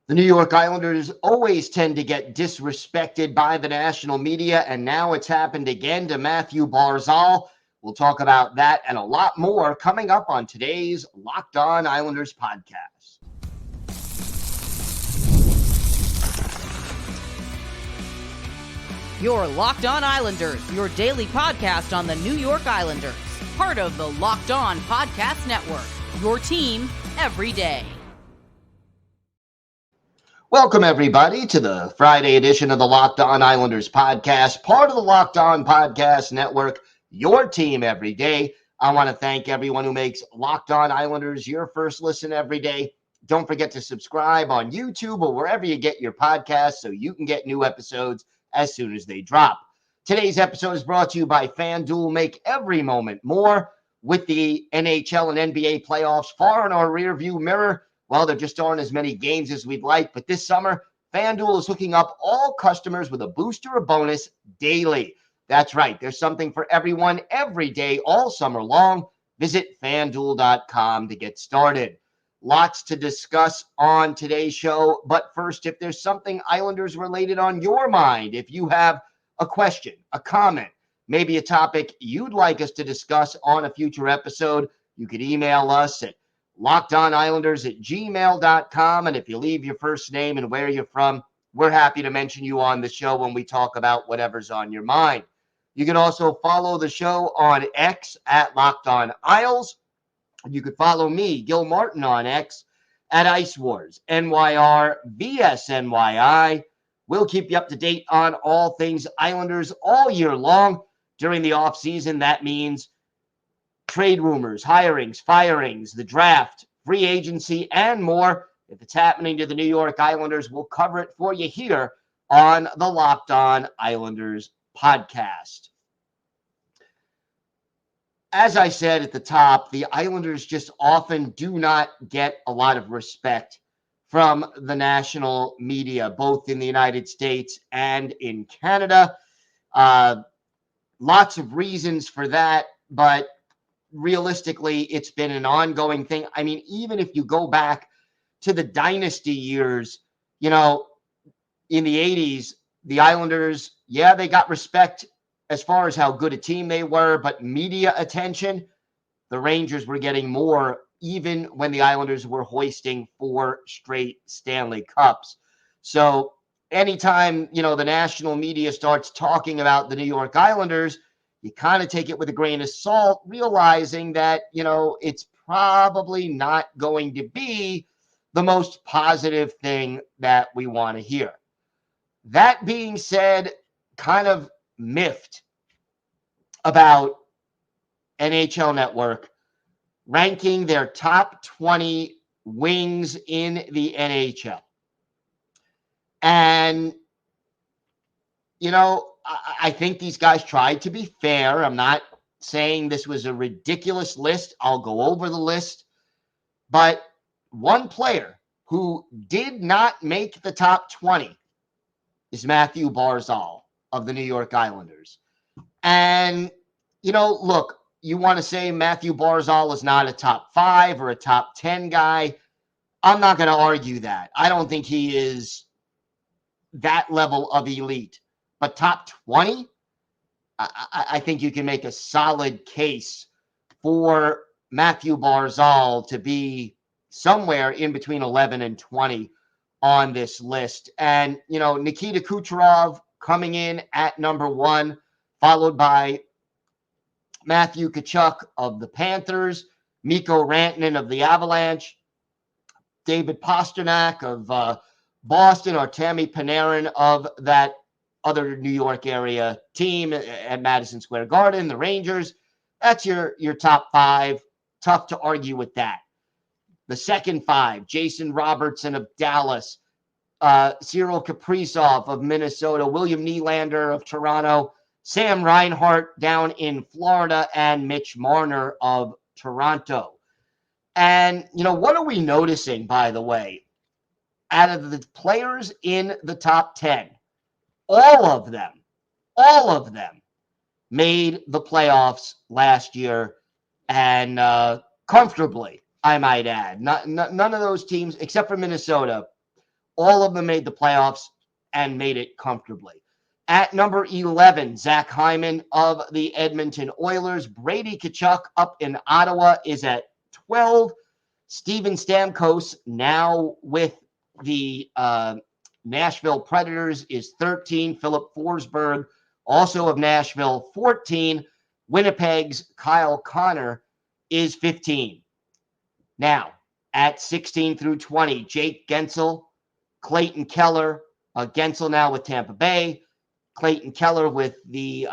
The New York Islanders always tend to get disrespected by the national media, and now it's happened again to Mathew Barzal. We'll talk about that and a lot more coming up on today's Locked On Islanders podcast. Your Locked On Islanders, your daily podcast on the New York Islanders. Part of the Locked On Podcast Network, your team every day. Welcome, everybody, to the Friday edition of the Locked On Islanders podcast, part of the Locked On Podcast Network, your team every day. I want to thank everyone who makes Locked On Islanders your first listen every day. Don't forget to subscribe on YouTube or wherever you get your podcasts so you can get new episodes as soon as they drop. Today's episode is brought to you by FanDuel. Make every moment more with the NHL and NBA playoffs far in our rearview mirror. Well, there just aren't as many games as we'd like, but this summer, FanDuel is hooking up all customers with a boost or a bonus daily. That's right. There's something for everyone every day, all summer long. Visit FanDuel.com to get started. Lots to discuss on today's show, but first, if there's something Islanders related on your mind, if you have a question, a comment, maybe a topic you'd like us to discuss on a future episode, you could email us at lockedonislanders@gmail.com. And if you leave your first name and where you're from, we're happy to mention you on the show when we talk about whatever's on your mind. You can also follow the show on X at Locked On Isles. You could follow me, Gil Martin, on X at Ice Wars, NYR, VSNYI. We'll keep you up to date on all things Islanders all year long. During the offseason, that means trade rumors, hirings, firings, the draft, free agency, and more. If it's happening to the New York Islanders, we'll cover it for you here on the Locked On Islanders podcast. As I said at the top, the Islanders just often do not get a lot of respect from the national media, both in the United States and in Canada. Lots of reasons for that, but realistically, it's been an ongoing thing. I mean, even if you go back to the dynasty years, in the 80s, the Islanders, they got respect as far as how good a team they were, but media attention, the Rangers were getting more even when the Islanders were hoisting 4 straight Stanley Cups. So anytime, the national media starts talking about the New York Islanders, you kind of take it with a grain of salt, realizing that, it's probably not going to be the most positive thing that we want to hear. That being said, kind of miffed about NHL Network ranking their top 20 wings in the NHL. And, I think these guys tried to be fair. I'm not saying this was a ridiculous list. I'll go over the list. But one player who did not make the top 20 is Mathew Barzal of the New York Islanders. And, look, you want to say Mathew Barzal is not a top 5 or a top 10 guy. I'm not going to argue that. I don't think he is that level of elite. But top 20, I think you can make a solid case for Mathew Barzal to be somewhere in between 11 and 20 on this list. And, Nikita Kucherov coming in at number 1, followed by Matthew Tkachuk of the Panthers, Mikko Rantanen of the Avalanche, David Pastrnak of Boston, or Tammy Panarin of that other New York area team at Madison Square Garden, the Rangers. That's your top 5. Tough to argue with that. The second 5, Jason Robertson of Dallas, Cyril Kaprizov of Minnesota, William Nylander of Toronto, Sam Reinhart down in Florida, and Mitch Marner of Toronto. And, what are we noticing, by the way? Out of the players in the top 10, all of them made the playoffs last year, and comfortably, I might add. None of those teams, except for Minnesota, All of them made the playoffs and made it comfortably. At number 11, Zach Hyman of the Edmonton Oilers. Brady Tkachuk up in Ottawa is at 12. Steven Stamkos, now with the Nashville Predators, is 13. Philip Forsberg, also of Nashville, 14. Winnipeg's Kyle Connor is 15. Now, at 16 through 20, Jake Gensel, Clayton Keller, Gensel now with Tampa Bay, Clayton Keller with the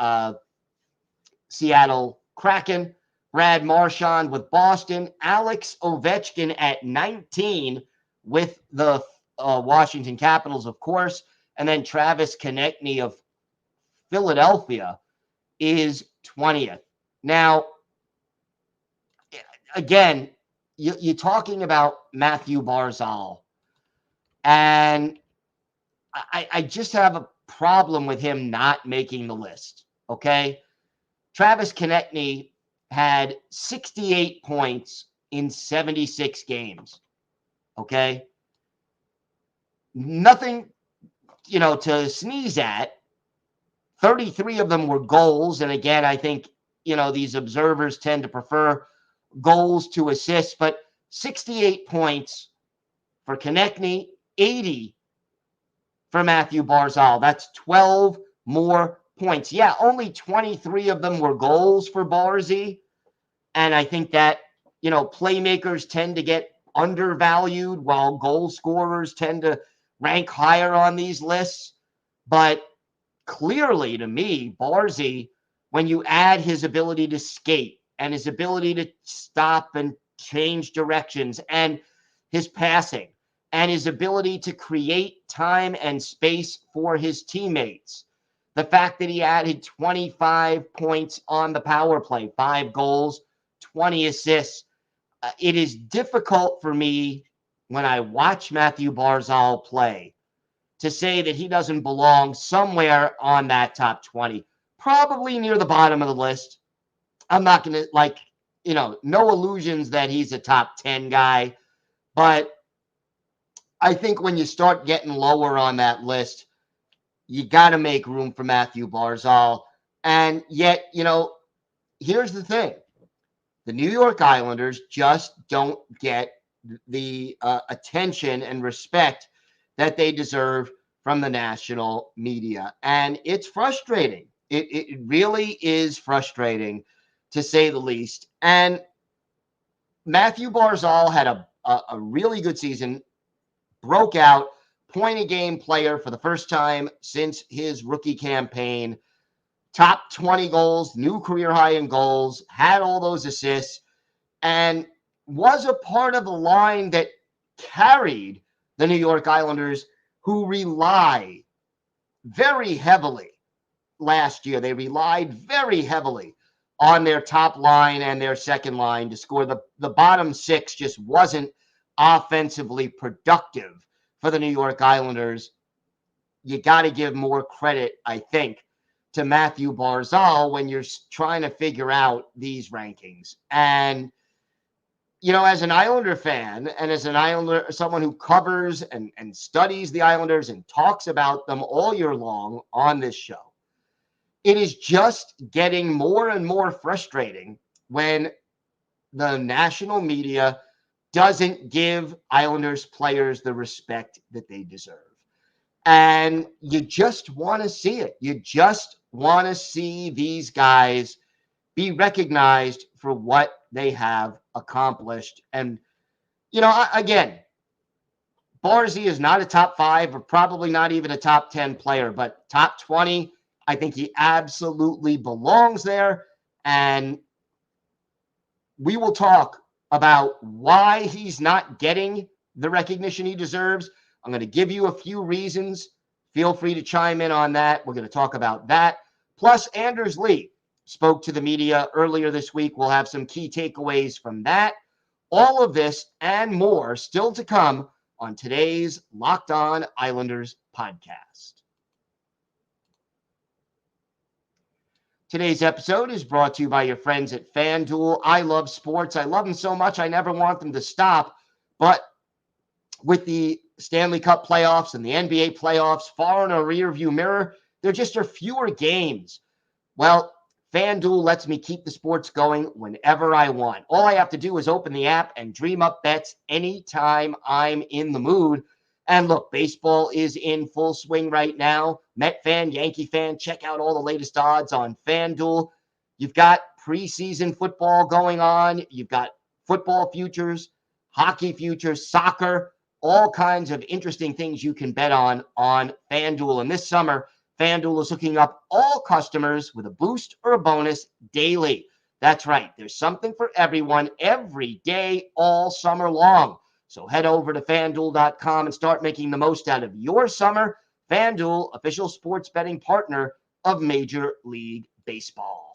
Seattle Kraken, Brad Marchand with Boston, Alex Ovechkin at 19 with the Washington Capitals, of course, and then Travis Konechny of Philadelphia is 20th. Now, again, you're talking about Mathew Barzal, and I just have a problem with him not making the list, okay? Travis Konechny had 68 points in 76 games, okay? Nothing, to sneeze at. 33 of them were goals, and again, I think, these observers tend to prefer goals to assists, but 68 points for Konechny, 80 for Mathew Barzal. That's 12 more points. Yeah, only 23 of them were goals for Barzy. And I think that, playmakers tend to get undervalued while goal scorers tend to rank higher on these lists. But clearly, to me, Barzy, when you add his ability to skate and his ability to stop and change directions and his passing and his ability to create time and space for his teammates, the fact that he added 25 points on the power play, 5 goals, 20 assists, it is difficult for me when I watch Mathew Barzal play to say that he doesn't belong somewhere on that top 20, probably near the bottom of the list. I'm not going to, no illusions that he's a top 10 guy, but I think when you start getting lower on that list, you got to make room for Mathew Barzal. And yet, here's the thing. The New York Islanders just don't get the attention and respect that they deserve from the national media. And it's frustrating. It really is frustrating, to say the least. And Mathew Barzal had a really good season, broke out, point-a-game player for the first time since his rookie campaign, top 20 goals, new career high in goals, had all those assists, and was a part of the line that carried the New York Islanders, who rely very heavily last year. They relied very heavily on their top line and their second line to score. The bottom six just wasn't offensively productive for the New York Islanders. You got to give more credit, I think, to Mathew Barzal when you're trying to figure out these rankings. And, as an Islander fan and as someone who covers and studies the Islanders and talks about them all year long on this show, it is just getting more and more frustrating when the national media doesn't give Islanders players the respect that they deserve. And you just want to see it. You just want to see these guys be recognized for what they have accomplished. And, again, Barzy is not a top 5 or probably not even a top 10 player, but top 20, I think he absolutely belongs there. And we will talk about why he's not getting the recognition he deserves. I'm going to give you a few reasons. Feel free to chime in on that. We're going to talk about that. Plus, Anders Lee spoke to the media earlier this week. We'll have some key takeaways from that. All of this and more still to come on today's Locked On Islanders podcast. Today's episode is brought to you by your friends at FanDuel. I love sports. I love them so much, I never want them to stop. But with the Stanley Cup playoffs and the NBA playoffs far in a rearview mirror, there just are fewer games. Well, FanDuel lets me keep the sports going whenever I want. All I have to do is open the app and dream up bets anytime I'm in the mood. And look, baseball is in full swing right now. Met fan, Yankee fan, check out all the latest odds on FanDuel. You've got preseason football going on. You've got football futures, hockey futures, soccer, all kinds of interesting things you can bet on FanDuel. And this summer, FanDuel is hooking up all customers with a boost or a bonus daily. That's right. There's something for everyone every day, all summer long. So head over to FanDuel.com and start making the most out of your summer. FanDuel, official sports betting partner of Major League Baseball.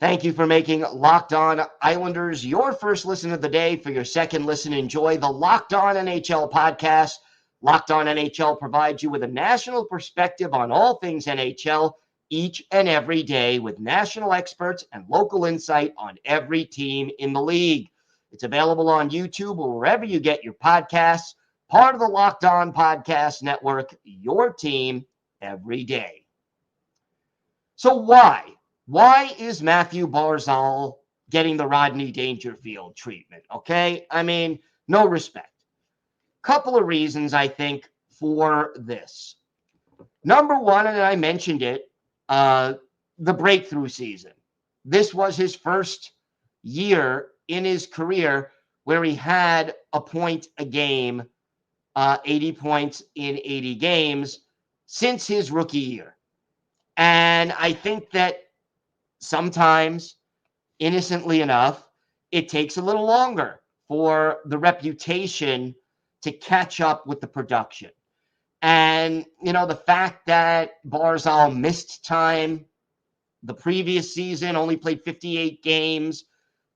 Thank you for making Locked On Islanders your first listen of the day. For your second listen, enjoy the Locked On NHL podcast. Locked On NHL provides you with a national perspective on all things NHL each and every day with national experts and local insight on every team in the league. It's available on YouTube or wherever you get your podcasts. Part of the Locked On Podcast Network, your team every day. So why is Mathew Barzal getting the Rodney Dangerfield treatment? Okay, I mean, no respect. Couple of reasons, I think, for this. Number one, and I mentioned it, the breakthrough season. This was his first year in his career where he had a point a game, 80 points in 80 games since his rookie year. And I think that sometimes, innocently enough, it takes a little longer for the reputation to catch up with the production. And, you know, the fact that Barzal missed time the previous season, only played 58 games,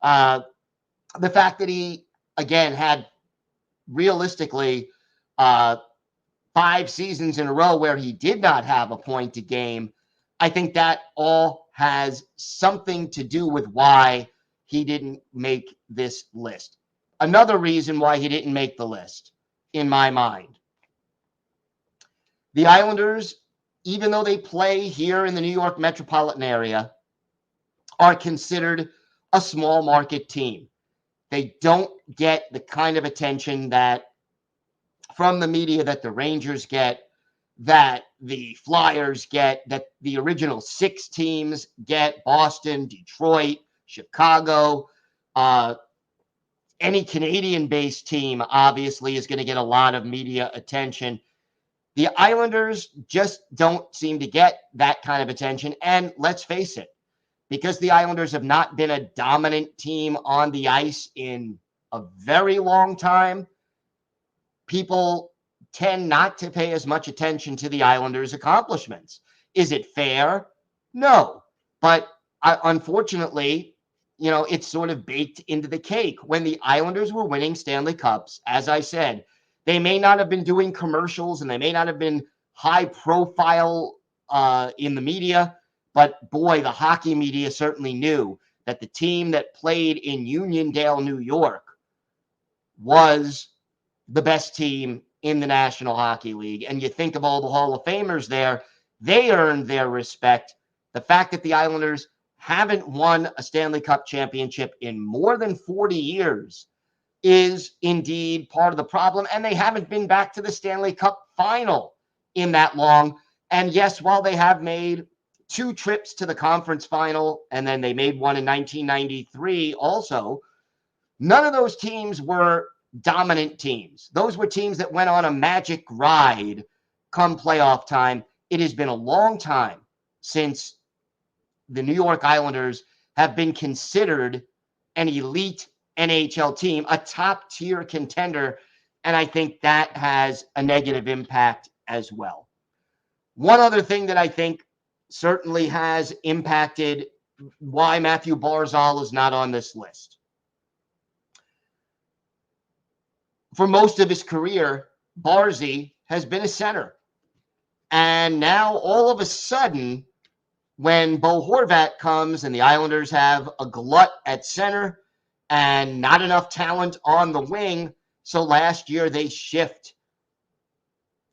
the fact that he, again, had realistically 5 seasons in a row where he did not have a point a game, I think that all has something to do with why he didn't make this list. Another reason why he didn't make the list, in my mind, the Islanders, even though they play here in the New York metropolitan area, are considered a small market team. They don't get the kind of attention that from the media that the Rangers get, that the Flyers get, that the original 6 teams get: Boston, Detroit, Chicago. Any Canadian-based team, obviously, is going to get a lot of media attention. The Islanders just don't seem to get that kind of attention. And let's face it, because the Islanders have not been a dominant team on the ice in a very long time, people tend not to pay as much attention to the Islanders' accomplishments. Is it fair? No. But unfortunately, you know, it's sort of baked into the cake. When the Islanders were winning Stanley Cups, as I said, they may not have been doing commercials and they may not have been high profile in the media, but boy, the hockey media certainly knew that the team that played in Uniondale, New York was the best team in the National Hockey League. And you think of all the Hall of Famers there, they earned their respect. The fact that the Islanders haven't won a Stanley Cup championship in more than 40 years is indeed part of the problem. And they haven't been back to the Stanley Cup final in that long. And yes, while they have made 2 trips to the conference final, and then they made one in 1993 also, none of those teams were dominant teams. Those were teams that went on a magic ride come playoff time. It has been a long time since the New York Islanders have been considered an elite NHL team, a top-tier contender, and I think that has a negative impact as well. One other thing that I think certainly has impacted why Mathew Barzal is not on this list. For most of his career, Barzy has been a center. And now all of a sudden, when Bo Horvat comes and the Islanders have a glut at center, and not enough talent on the wing. So last year they shift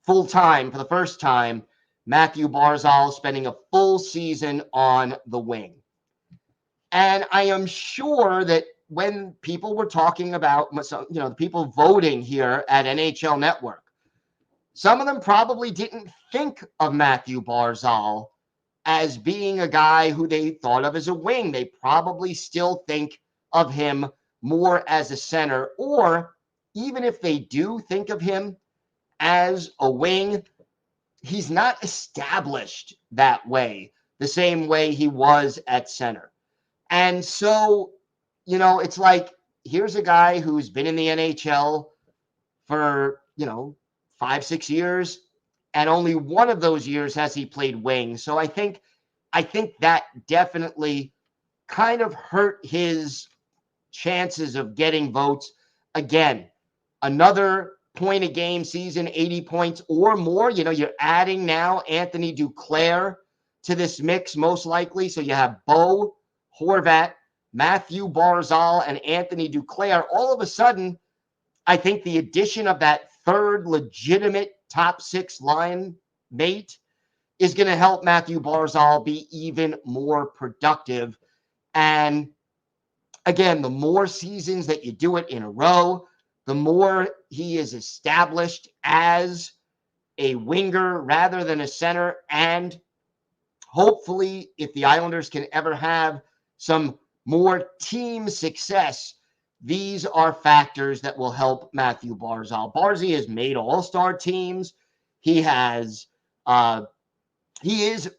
full-time for the first time. Mathew Barzal spending a full season on the wing. And I am sure that when people were talking about, the people voting here at NHL Network, some of them probably didn't think of Mathew Barzal as being a guy who they thought of as a wing. They probably still think of him more as a center, or even if they do think of him as a wing, he's not established that way, the same way he was at center. And so, it's like, here's a guy who's been in the NHL for, 5-6 years, and only one of those years has he played wing. So I think that definitely kind of hurt his chances of getting votes. Again, another point a game season, 80 points or more. You're adding now Anthony Duclair to this mix, most likely. So you have Bo Horvat, Mathew Barzal, and Anthony Duclair. All of a sudden, I think the addition of that third legitimate top six line mate is going to help Mathew Barzal be even more productive. And again, the more seasons that you do it in a row, the more he is established as a winger rather than a center. And hopefully, if the Islanders can ever have some more team success, these are factors that will help Mathew Barzal. Barzy has made all-star teams. He is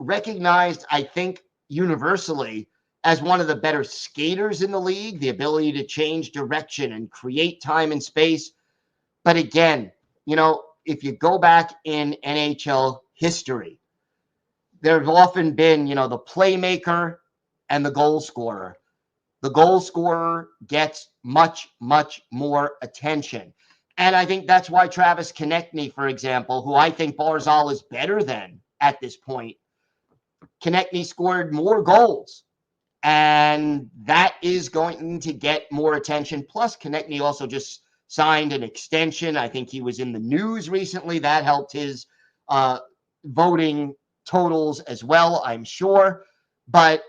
recognized, I think, universally as one of the better skaters in the league, the ability to change direction and create time and space. But again, if you go back in NHL history, there have often been, the playmaker and the goal scorer. The goal scorer gets much, much more attention. And I think that's why Travis Konechny, for example, who I think Barzal is better than at this point, Konechny scored more goals. And that is going to get more attention. Plus, Konechny also just signed an extension. I think he was in the news recently. That helped his voting totals as well, I'm sure. But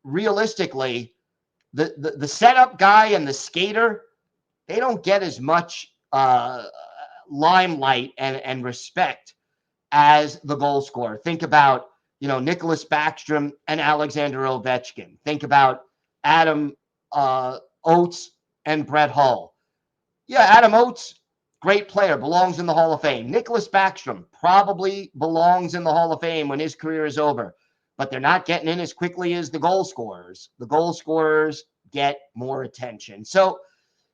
realistically, the setup guy and the skater, they don't get as much limelight and respect as the goal scorer. Think about, Nicholas Backstrom and Alexander Ovechkin. Think about Adam Oates and Brett Hull. Yeah, Adam Oates, great player, belongs in the Hall of Fame. Nicholas Backstrom probably belongs in the Hall of Fame when his career is over. But they're not getting in as quickly as the goal scorers. The goal scorers get more attention. So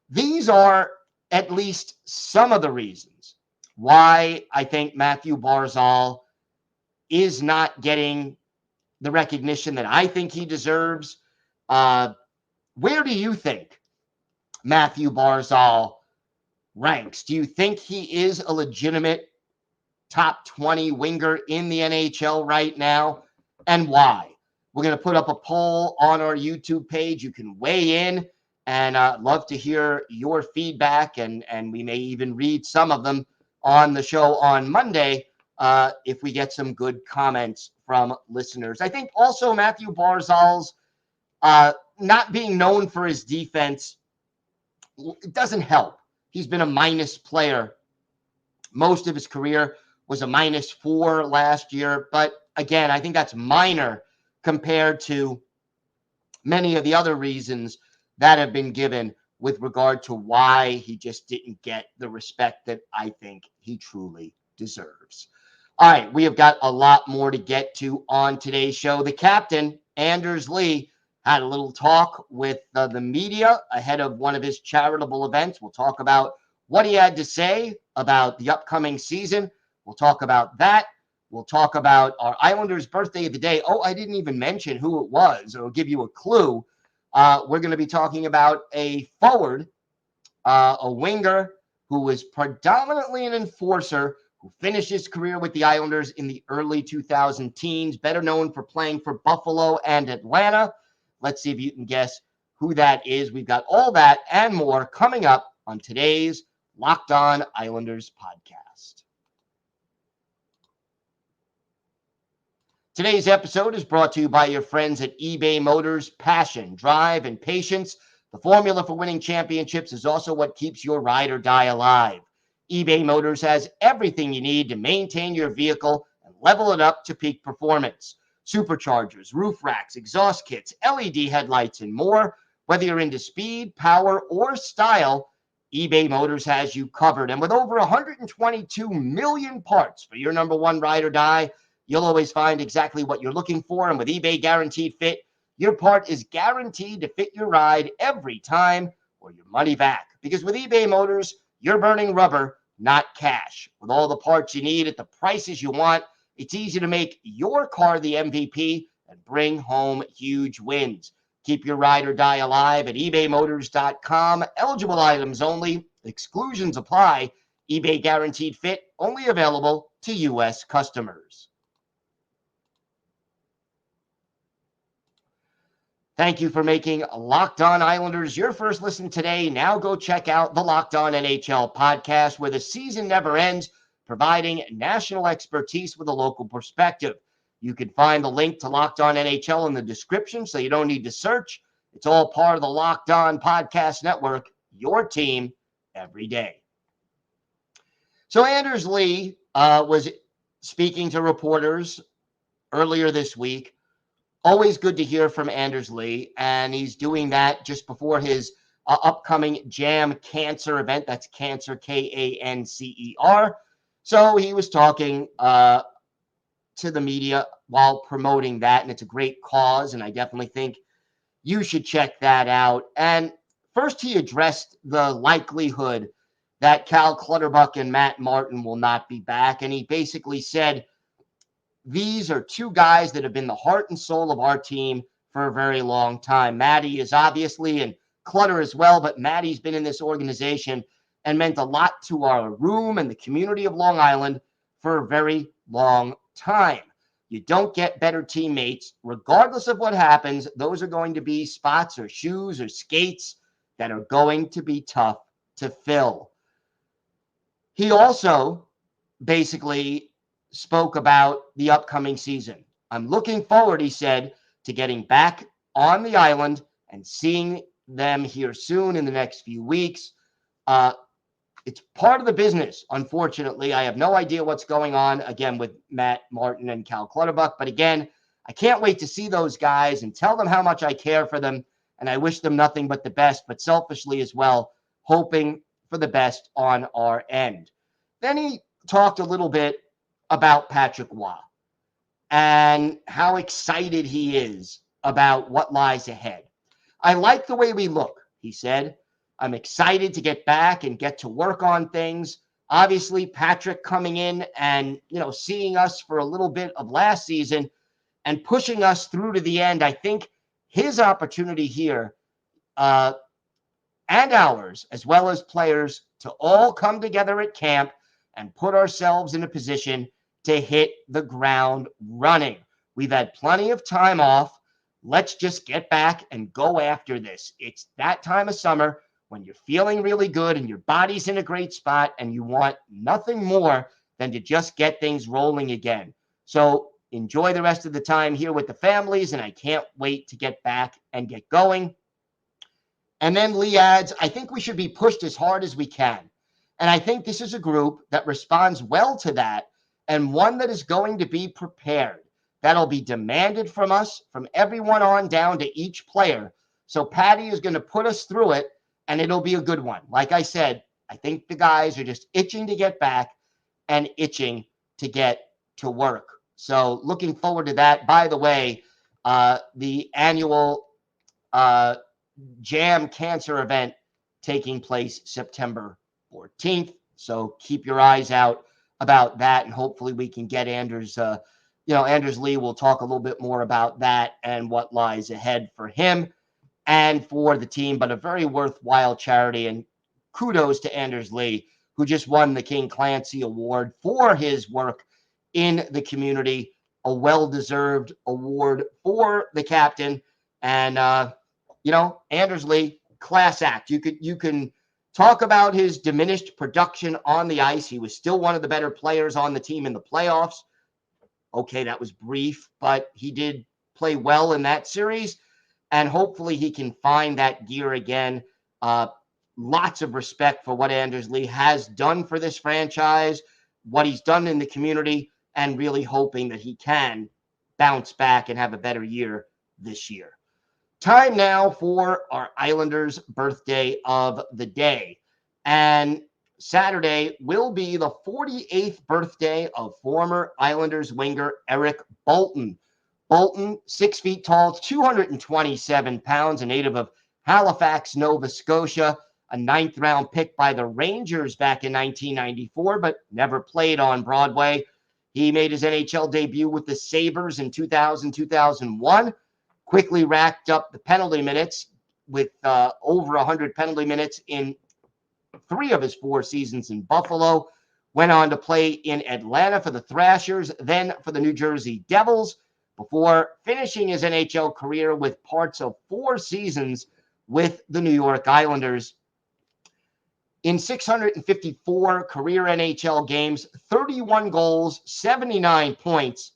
these are at least some of the reasons why I think Mathew Barzal is not getting the recognition that I think he deserves. Where do you think Mathew Barzal ranks? Do you think he is a legitimate top 20 winger in the NHL right now? And why? We're going to put up a poll on our YouTube page. You can weigh in, and I'd love to hear your feedback, and we may even read some of them on the show on Monday if we get some good comments from listeners. I think also Mathew Barzal's not being known for his defense, it doesn't help. He's been a minus player most of his career, was a -4 last year. But again, I think that's minor compared to many of the other reasons that have been given with regard to why he just didn't get the respect that I think he truly deserves. All right, we have got a lot more to get to on today's show. The captain, Anders Lee, had a little talk with the media ahead of one of his charitable events. We'll talk about what he had to say about the upcoming season. We'll talk about that. We'll talk about our Islanders' birthday of the day. Oh, I didn't even mention who it was. It'll give you a clue. We're going to be talking about a forward, a winger who was predominantly an enforcer, who finished his career with the Islanders in the early 2000 teens, better known for playing for Buffalo and Atlanta. Let's see if you can guess who that is. We've got all that and more coming up on today's Locked On Islanders podcast. Today's episode is brought to you by your friends at eBay Motors. Passion, drive, and patience. The formula for winning championships is also what keeps your ride or die alive. eBay Motors has everything you need to maintain your vehicle and level it up to peak performance. Superchargers, roof racks, exhaust kits, LED headlights, and more. Whether you're into speed, power, or style, eBay Motors has you covered. And with over 122 million parts for your number one ride or die, you'll always find exactly what you're looking for. And with eBay Guaranteed Fit, your part is guaranteed to fit your ride every time or your money back. Because with eBay Motors, you're burning rubber, not cash. With all the parts you need at the prices you want, it's easy to make your car the MVP and bring home huge wins. Keep your ride or die alive at ebaymotors.com. Eligible items only. Exclusions apply. eBay Guaranteed Fit only available to U.S. customers. Thank you for making Locked On Islanders your first listen today. Now go check out the Locked On NHL podcast, where the season never ends, providing national expertise with a local perspective. You can find the link to Locked On NHL in the description, so you don't need to search. It's all part of the Locked On Podcast Network, your team every day. So Anders Lee was speaking to reporters earlier this week. Always good to hear from Anders Lee, and he's doing that just before his upcoming Jam Cancer event. That's Cancer, K-A-N-C-E-R. So he was talking to the media while promoting that, and it's a great cause, and I definitely think you should check that out. And first, he addressed the likelihood that Cal Clutterbuck and Matt Martin will not be back, and he basically said, these are two guys that have been the heart and soul of our team for a very long time. Matty is obviously, and Clutter as well, but Matty's been in this organization and meant a lot to our room and the community of Long Island for a very long time. You don't get better teammates. Regardless of what happens, those are going to be spots or shoes or skates that are going to be tough to fill. He also basically spoke about the upcoming season. I'm looking forward, he said, to getting back on the island and seeing them here soon in the next few weeks. It's part of the business, unfortunately. I have no idea what's going on, again, with Matt Martin and Cal Clutterbuck. But again, I can't wait to see those guys and tell them how much I care for them. And I wish them nothing but the best, but selfishly as well, hoping for the best on our end. Then he talked a little bit about Patrick Roy and how excited he is about what lies ahead. I like the way we look, he said. I'm excited to get back and get to work on things. Obviously, Patrick coming in and, seeing us for a little bit of last season and pushing us through to the end. I think his opportunity here and ours, as well as players, to all come together at camp and put ourselves in a position to hit the ground running. We've had plenty of time off. Let's just get back and go after this. It's that time of summer when you're feeling really good and your body's in a great spot and you want nothing more than to just get things rolling again. So enjoy the rest of the time here with the families, and I can't wait to get back and get going. And then Lee adds, I think we should be pushed as hard as we can. And I think this is a group that responds well to that, and one that is going to be prepared. That'll be demanded from us, from everyone on down to each player. So Patty is going to put us through it, and it'll be a good one. Like I said, I think the guys are just itching to get back and itching to get to work. So looking forward to that. By the way, the annual Jam Cancer event taking place September 14th. So keep your eyes out about that, and hopefully we can get Anders. Anders Lee will talk a little bit more about that and what lies ahead for him and for the team, but a very worthwhile charity. And kudos to Anders Lee, who just won the King Clancy Award for his work in the community, a well-deserved award for the captain. And Anders Lee, class act. You can talk about his diminished production on the ice. He was still one of the better players on the team in the playoffs. Okay, that was brief, but he did play well in that series, and hopefully he can find that gear again. Lots of respect for what Anders Lee has done for this franchise, what he's done in the community, and really hoping that he can bounce back and have a better year this year. Time now for our Islanders birthday of the day. And Saturday will be the 48th birthday of former Islanders winger Eric Boulton. Boulton, 6 feet tall, 227 pounds, a native of Halifax, Nova Scotia, a 9th round pick by the Rangers back in 1994, but never played on Broadway. He made his NHL debut with the Sabres in 2000-2001. Quickly racked up the penalty minutes with over 100 penalty minutes in 3 of his 4 seasons in Buffalo. Went on to play in Atlanta for the Thrashers, then for the New Jersey Devils, before finishing his NHL career with parts of 4 seasons with the New York Islanders. In 654 career NHL games, 31 goals, 79 points,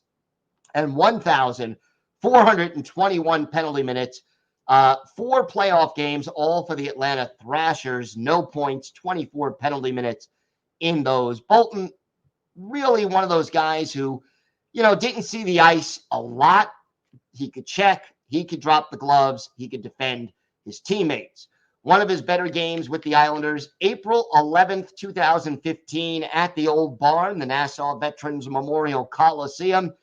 and 1,421 penalty minutes. 4 playoff games, all for the Atlanta Thrashers. No points, 24 penalty minutes in those. Boulton, really one of those guys who, didn't see the ice a lot. He could check, he could drop the gloves, he could defend his teammates. One of his better games with the Islanders, April 11th, 2015, at the Old Barn, the Nassau Veterans Memorial Coliseum.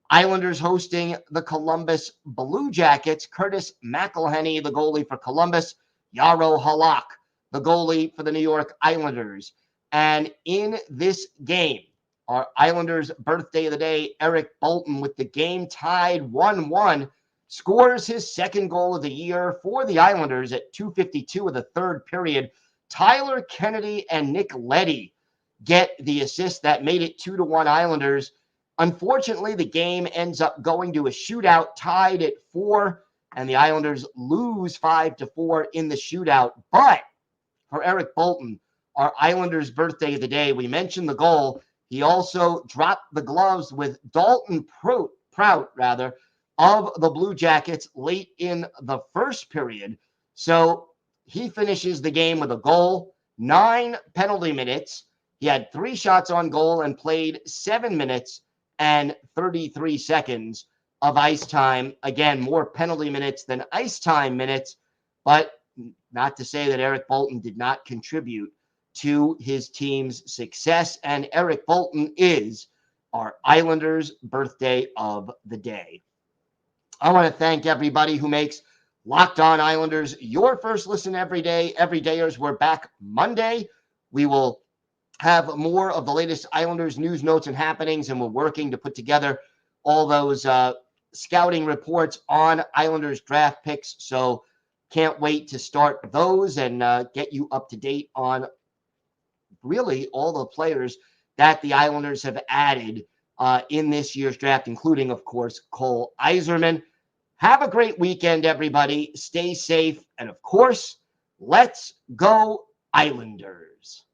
Islanders hosting the Columbus Blue Jackets. Curtis McElhenney, the goalie for Columbus. Jaro Halak, the goalie for the New York Islanders. And in this game, our Islanders' birthday of the day, Eric Boulton, with the game tied 1-1, scores his second goal of the year for the Islanders at 2:52 of the third period. Tyler Kennedy and Nick Leddy get the assist that made it 2-1 Islanders. Unfortunately, the game ends up going to a shootout, tied at 4, and the Islanders lose 5-4 in the shootout. But for Eric Boulton, our Islanders' birthday of the day, we mentioned the goal. He also dropped the gloves with Dalton Prout, of the Blue Jackets late in the first period. So he finishes the game with a goal, 9 penalty minutes. He had 3 shots on goal and played 7 minutes and 33 seconds of ice time. Again, more penalty minutes than ice time minutes, but not to say that Eric Boulton did not contribute to his team's success. And Eric Boulton is our Islanders' birthday of the day. I want to thank everybody who makes Locked On Islanders your first listen every day. Everydayers, we're back Monday. We will have more of the latest Islanders news, notes, and happenings, and we're working to put together all those scouting reports on Islanders draft picks. So can't wait to start those and get you up to date on really all the players that the Islanders have added in this year's draft, including, of course, Cole Yzerman. Have a great weekend, everybody. Stay safe. And, of course, let's go Islanders.